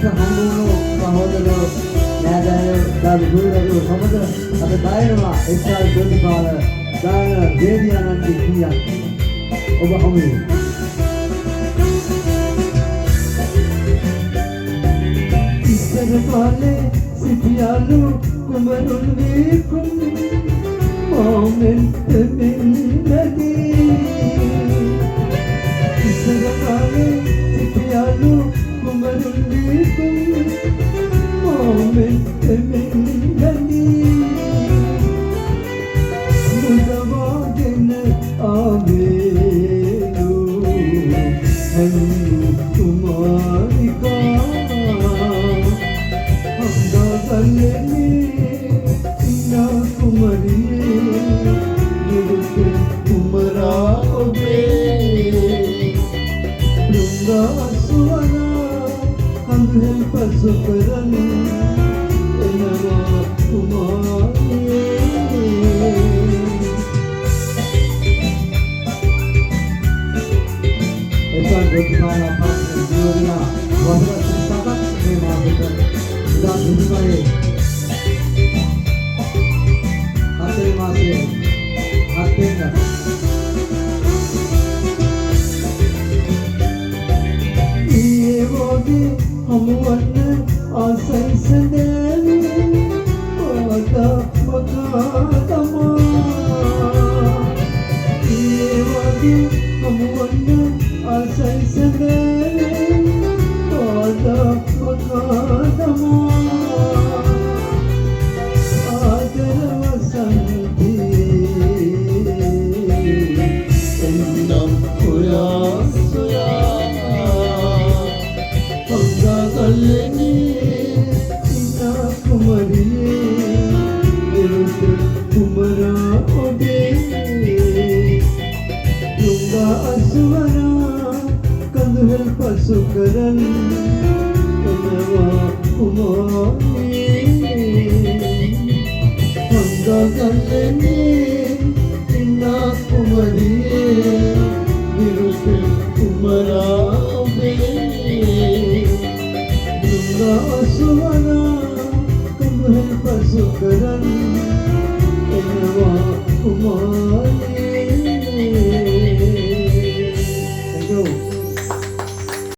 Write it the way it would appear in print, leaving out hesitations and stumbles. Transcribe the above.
හම්බුණු සහෝදරයෝ නෑදෑයෝ දරුවෝ සමග අද ගායනවා එක්සල් ජොලිපාල ගායන දේවියානන්ද කීයක් ඔබ හමුවේ ඉස්සර කාලේ සිටියාලු කුමරුන් වේකුම් මොමෙන්ට මෙන්නදී ඉස්සර කාලේ සිටියාලු කුමරුන් වේකුම් මොමෙන්ට මෙන්නදී මුදවාගෙන ආවේලු හැමි කුමාරිකා හම්දාගල්ලේ ඉන්නා කුමරියේ නිරුත් කුමරා ඔබේ දුංගා සුවනා කන්දෙල් පසු කරන එනවා කුමාරියේ එතන දෙවියන්ලා පාස්න ජීවනා වහරත් සකත් මේ මාර්ගයට ඉදා දුන්නේ අපේ මාසේ අත්දෙන්න ඊයේ වගේ හමුවන්න ආසයි සඳේ ඔත මකා තමා ඊයේ වගේ හමුවන්න ආසයි සඳේ ඔත මකා තමා ආදර වසන්ති එන්නම් ඔයා සොයා හම්දාගල්ලෙනි ඉන්නා කුමරියේ නිරුත් කුමරා ඔබේ දුංගා අසුවනා කඳුහෙල් පසු කරන් එනවා කුමාරියේ හම්දාගල්ලෙනි ඉන්නා කුමරියේ නිරුත් කුමරා ඔබේ දුංගා අසුවනා කඳුහෙල් පසු කරන්